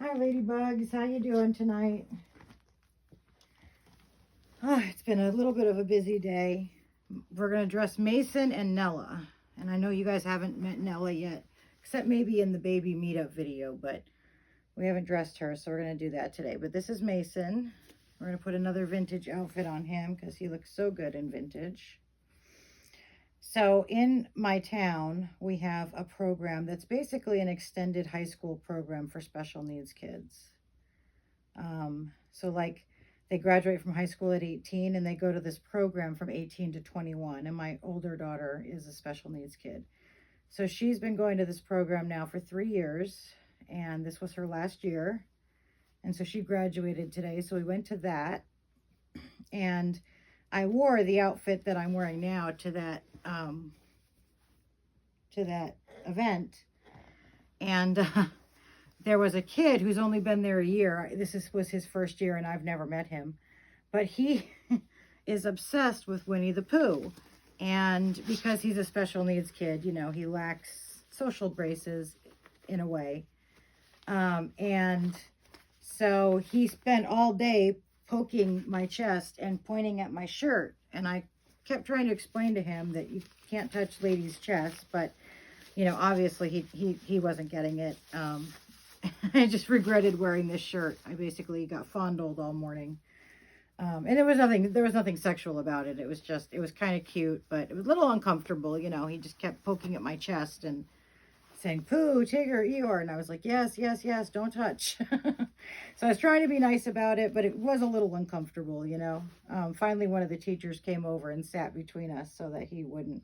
Hi, ladybugs. How you doing tonight? Oh, it's been a little bit of a busy day. We're going to dress Mason and Nella. And I know you guys haven't met Nella yet, except maybe in the baby meetup video, but we haven't dressed her, so we're going to do that today. But this is Mason. We're going to put another vintage outfit on him because he looks so good in vintage. So in my town, we have a program that's basically an extended high school program for special needs kids. So like they graduate from high school at 18 and they go to this program from 18 to 21. And my older daughter is a special needs kid. So she's been going to this program now for 3 years, and this was her last year. And so she graduated today. So we went to that, and I wore the outfit that I'm wearing now to that event. And there was a kid who's only been there a year. Was his first year, and I've never met him. But he is obsessed with Winnie the Pooh. And because he's a special needs kid, you know, he lacks social graces in a way. And so he spent all day poking my chest and pointing at my shirt. And I kept trying to explain to him that you can't touch ladies' chests, but, you know, obviously he wasn't getting it. I just regretted wearing this shirt. I basically got fondled all morning. And there was nothing sexual about it. It was kind of cute, but it was a little uncomfortable. You know, he just kept poking at my chest and saying, Pooh, Tigger, Eeyore. And I was like, yes, yes, yes, don't touch. So I was trying to be nice about it, but it was a little uncomfortable, you know. Finally, one of the teachers came over and sat between us so that he wouldn't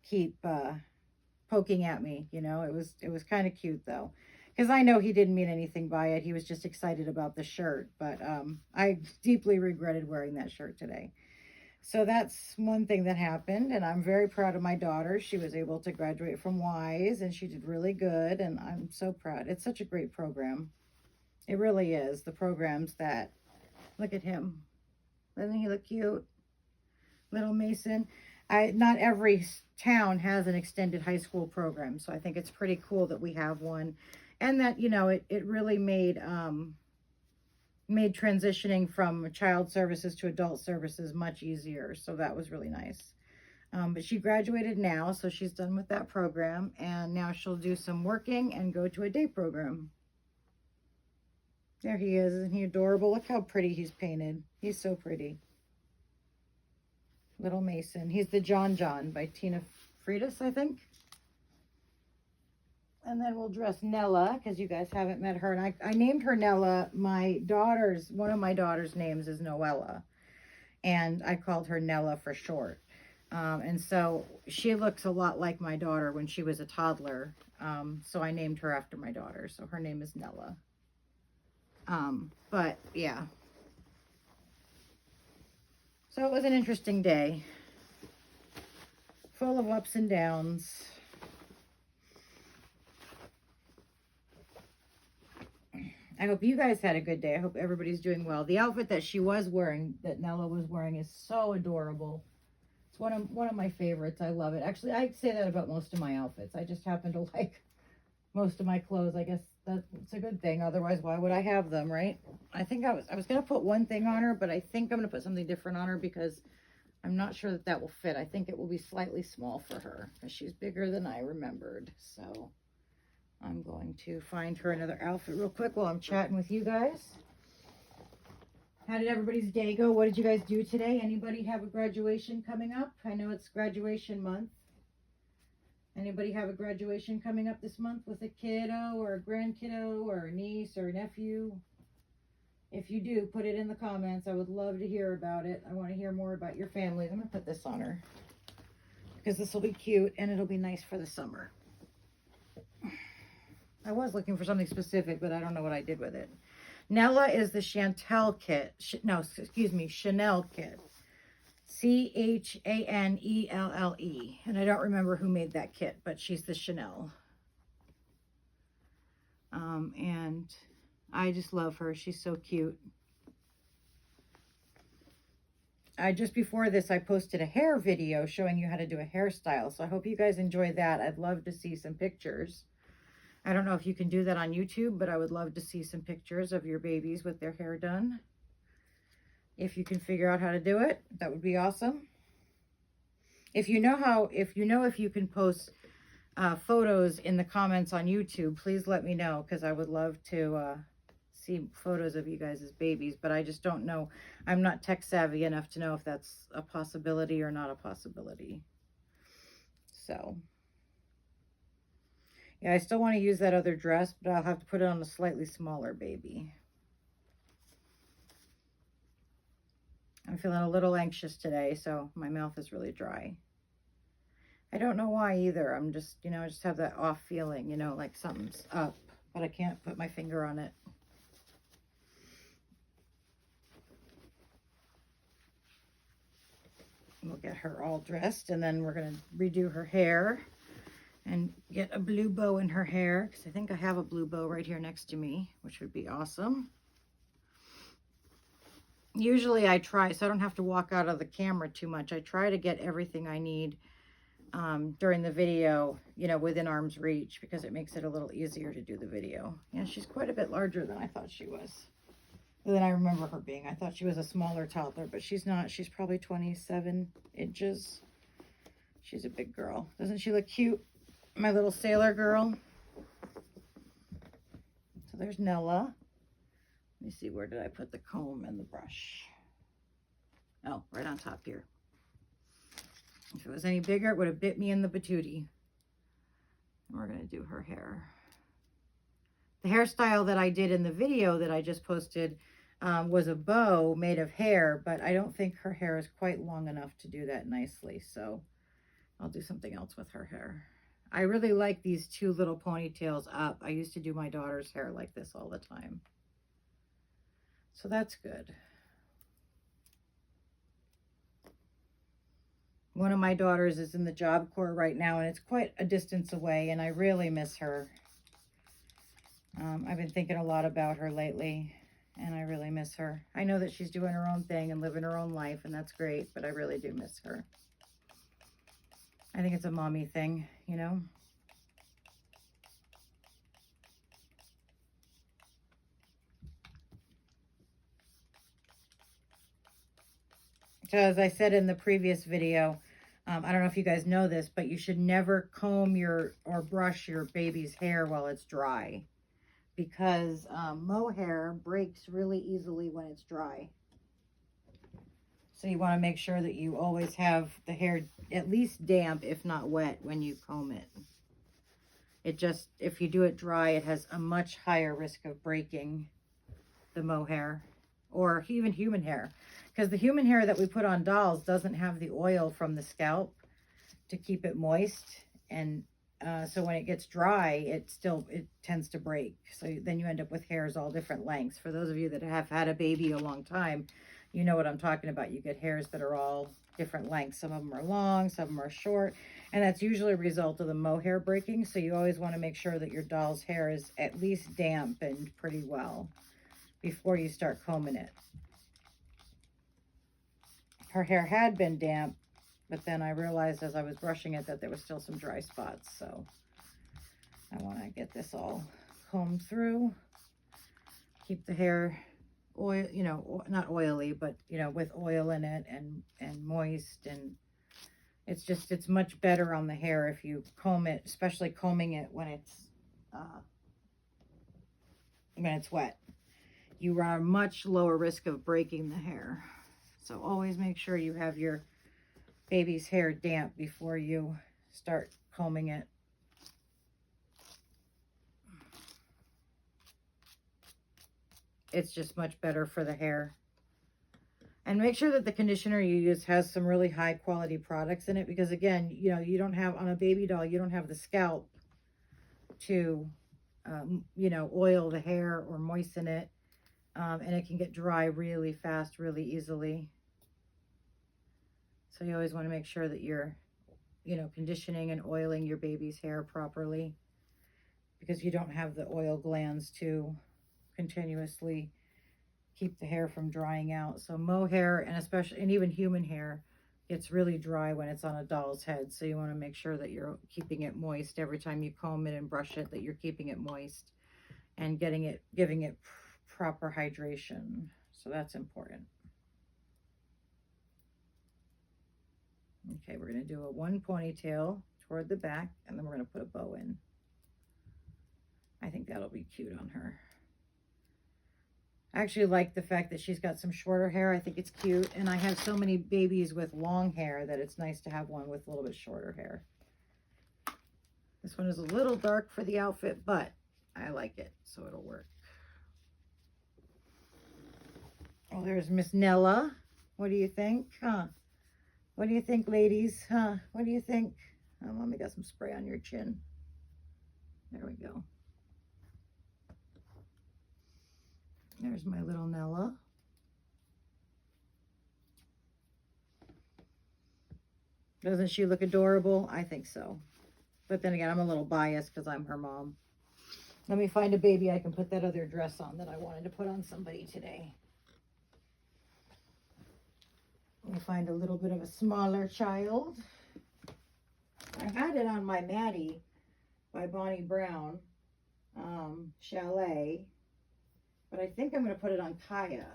keep poking at me, you know. It was kind of cute, though. Because I know he didn't mean anything by it. He was just excited about the shirt. But I deeply regretted wearing that shirt today. So that's one thing that happened. And I'm very proud of my daughter. She was able to graduate from WISE, and she did really good. And I'm so proud. It's such a great program. It really is. The programs that, look at him. Doesn't he look cute? Little Mason. Not every town has an extended high school program. So I think it's pretty cool that we have one. And that, you know, it really made transitioning from child services to adult services much easier. So that was really nice. But she graduated now, so she's done with that program. And now she'll do some working and go to a day program. There he is. Isn't he adorable? Look how pretty he's painted. He's so pretty. Little Mason. He's the John John by Tina Friedis, I think. And then we'll dress Nella, because you guys haven't met her. And I named her Nella. One of my daughter's names is Noella. And I called her Nella for short. And so she looks a lot like my daughter when she was a toddler. So I named her after my daughter. So her name is Nella. But yeah. So it was an interesting day. Full of ups and downs. I hope you guys had a good day. I hope everybody's doing well. The outfit that she was wearing, that Nella was wearing, is so adorable. It's one of my favorites. I love it. Actually, I say that about most of my outfits. I just happen to like most of my clothes. I guess that's a good thing. Otherwise, why would I have them, right? I think I was going to put one thing on her, but I think I'm going to put something different on her because I'm not sure that will fit. I think it will be slightly small for her because she's bigger than I remembered. So I'm going to find her another outfit real quick while I'm chatting with you guys. How did everybody's day go? What did you guys do today? Anybody have a graduation coming up? I know it's graduation month. Anybody have a graduation coming up this month with a kiddo or a grandkiddo or a niece or a nephew? If you do, put it in the comments. I would love to hear about it. I want to hear more about your families. I'm going to put this on her because this will be cute and it'll be nice for the summer. I was looking for something specific, but I don't know what I did with it. Nella is the Chanel kit. Chanel kit. Chanelle. And I don't remember who made that kit, but she's the Chanel. And I just love her. She's so cute. Just before this, I posted a hair video showing you how to do a hairstyle. So I hope you guys enjoy that. I'd love to see some pictures. I don't know if you can do that on YouTube, but I would love to see some pictures of your babies with their hair done. If you can figure out how to do it, that would be awesome. If you know if you can post photos in the comments on YouTube, please let me know, because I would love to see photos of you guys as babies, but I just don't know. I'm not tech savvy enough to know if that's a possibility or not a possibility. So, yeah, I still want to use that other dress, but I'll have to put it on a slightly smaller baby. I'm feeling a little anxious today, so my mouth is really dry. I don't know why either. I'm just, I just have that off feeling, like something's up, but I can't put my finger on it. We'll get her all dressed, and then we're going to redo her hair and get a blue bow in her hair, because I think I have a blue bow right here next to me, which would be awesome. Usually I try, so I don't have to walk out of the camera too much, I try to get everything I need during the video, within arm's reach, because it makes it a little easier to do the video. Yeah, she's quite a bit larger than I thought she was. Than I remember her being. I thought she was a smaller toddler, but she's not. She's probably 27 inches. She's a big girl. Doesn't she look cute? My little sailor girl. So there's Nella. Let me see, where did I put the comb and the brush? Oh, right on top here. If it was any bigger, it would have bit me in the patootie. And we're going to do her hair. The hairstyle that I did in the video that I just posted was a bow made of hair, but I don't think her hair is quite long enough to do that nicely, so I'll do something else with her hair. I really like these two little ponytails up. I used to do my daughter's hair like this all the time. So that's good. One of my daughters is in the Job Corps right now, and it's quite a distance away, and I really miss her. I've been thinking a lot about her lately, and I really miss her. I know that she's doing her own thing and living her own life, and that's great, but I really do miss her. I think it's a mommy thing, So as I said in the previous video, I don't know if you guys know this, but you should never comb or brush your baby's hair while it's dry, because mohair breaks really easily when it's dry. So you want to make sure that you always have the hair at least damp, if not wet, when you comb it. If you do it dry, it has a much higher risk of breaking, the mohair, or even human hair. Because the human hair that we put on dolls doesn't have the oil from the scalp to keep it moist. And so when it gets dry, it tends to break. So then you end up with hairs all different lengths. For those of you that have had a baby a long time, you know what I'm talking about. You get hairs that are all different lengths. Some of them are long, some of them are short. And that's usually a result of the mohair breaking. So you always want to make sure that your doll's hair is at least dampened pretty well before you start combing it. Her hair had been damp, but then I realized as I was brushing it that there was still some dry spots. So I want to get this all combed through. Keep the hair oil, not oily, but with oil in it and moist, and it's much better on the hair if you comb it, especially combing it when it's wet. You are a much lower risk of breaking the hair. So always make sure you have your baby's hair damp before you start combing it. It's just much better for the hair. And make sure that the conditioner you use has some really high quality products in it, because again, you don't have, on a baby doll, you don't have the scalp to, oil the hair or moisten it. And it can get dry really fast, really easily. So you always want to make sure that you're, conditioning and oiling your baby's hair properly, because you don't have the oil glands to continuously keep the hair from drying out. So mohair, and even human hair, gets really dry when it's on a doll's head. So you want to make sure that you're keeping it moist every time you comb it and brush it, that you're keeping it moist and giving it proper hydration. So that's important. Okay, we're going to do a 1 ponytail toward the back, and then we're going to put a bow in. I think that'll be cute on her. I actually like the fact that she's got some shorter hair. I think it's cute. And I have so many babies with long hair that it's nice to have one with a little bit shorter hair. This one is a little dark for the outfit, but I like it, so it'll work. Oh, there's Miss Nella. What do you think? Huh? What do you think, ladies? Huh? What do you think? Oh, Mommy got some spray on your chin. There we go. There's my little Nella. Doesn't she look adorable? I think so. But then again, I'm a little biased because I'm her mom. Let me find a baby I can put that other dress on that I wanted to put on somebody today. Let me find a little bit of a smaller child. I had it on my Maddie by Bonnie Brown, Chalet. But I think I'm going to put it on Kaya.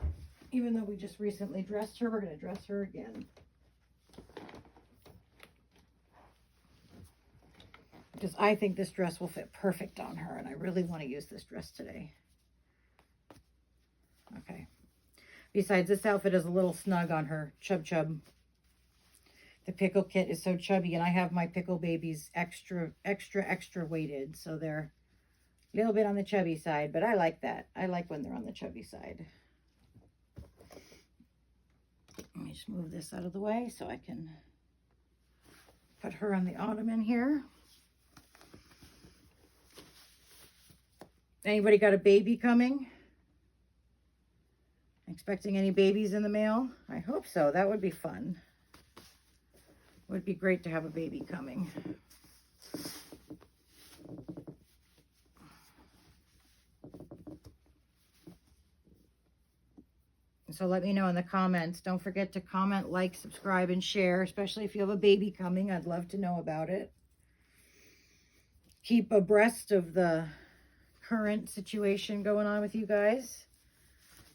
Even though we just recently dressed her, we're going to dress her again. Because I think this dress will fit perfect on her, and I really want to use this dress today. Okay. Besides, this outfit is a little snug on her. Chub chub. The pickle kit is so chubby, and I have my pickle babies extra weighted, so they're a little bit on the chubby side, but I like that. I like when they're on the chubby side. Let me just move this out of the way so I can put her on the ottoman here. Anybody got a baby coming? Expecting any babies in the mail? I hope so. That would be fun. Would be great to have a baby coming. So let me know in the comments. Don't forget to comment, like, subscribe, and share, especially if you have a baby coming. I'd love to know about it. Keep abreast of the current situation going on with you guys.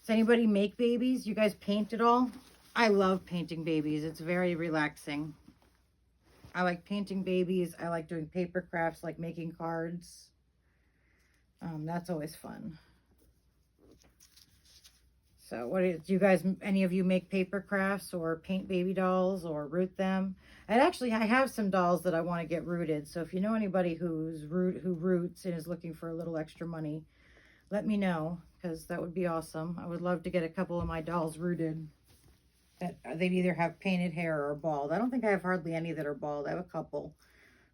Does anybody make babies? You guys paint at all? I love painting babies. It's very relaxing. I like painting babies. I like doing paper crafts, like making cards. That's always fun. So do you guys, any of you make paper crafts or paint baby dolls or root them? And actually, I have some dolls that I want to get rooted. So if you know anybody who roots and is looking for a little extra money, let me know, because that would be awesome. I would love to get a couple of my dolls rooted. That they'd either have painted hair or bald. I don't think I have hardly any that are bald. I have a couple.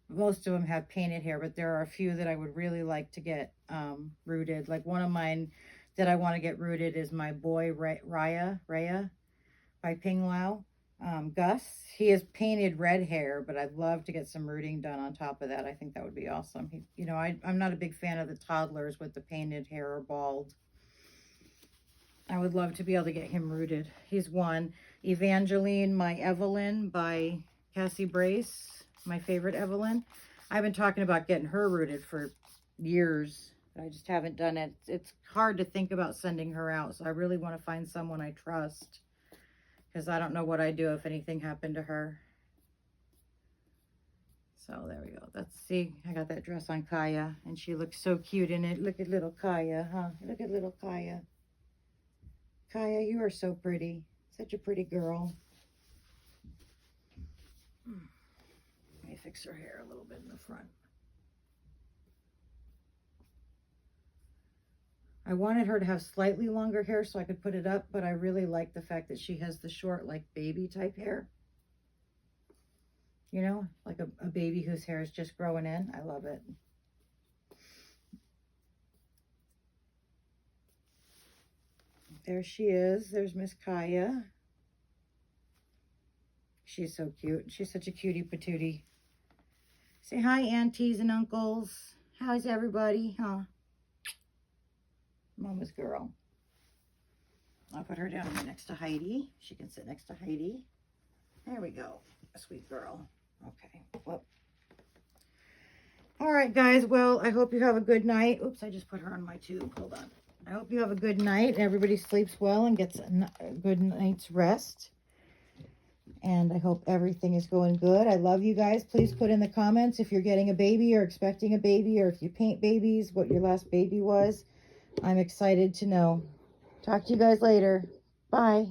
Most of them have painted hair, but there are a few that I would really like to get rooted. Like one of mine that I want to get rooted is my boy Raya by Ping Lao. Gus, he has painted red hair, but I'd love to get some rooting done on top of that. I think that would be awesome. I'm not a big fan of the toddlers with the painted hair or bald. I would love to be able to get him rooted. He's one. Evangeline, my Evelyn by Cassie Brace, my favorite Evelyn. I've been talking about getting her rooted for years. I just haven't done it. It's hard to think about sending her out, so I really want to find someone I trust, because I don't know what I'd do if anything happened to her. So there we go. See, I got that dress on Kaya, and she looks so cute in it. Look at little Kaya, huh? Look at little Kaya. Kaya, you are so pretty. Such a pretty girl. Let me fix her hair a little bit in the front. I wanted her to have slightly longer hair so I could put it up, but I really like the fact that she has the short, like, baby type hair. You know, like a baby whose hair is just growing in. I love it. There she is. There's Miss Kaya. She's so cute. She's such a cutie patootie. Say hi, aunties and uncles. How's everybody, huh? Mama's girl. I'll put her down here next to Heidi. She can sit next to Heidi. There we go. Sweet girl. Okay. Well. All right, guys. Well, I hope you have a good night. Oops, I just put her on my tube. Hold on. I hope you have a good night and everybody sleeps well and gets a good night's rest. And I hope everything is going good. I love you guys. Please put in the comments if you're getting a baby or expecting a baby, or if you paint babies, what your last baby was. I'm excited to know. Talk to you guys later. Bye.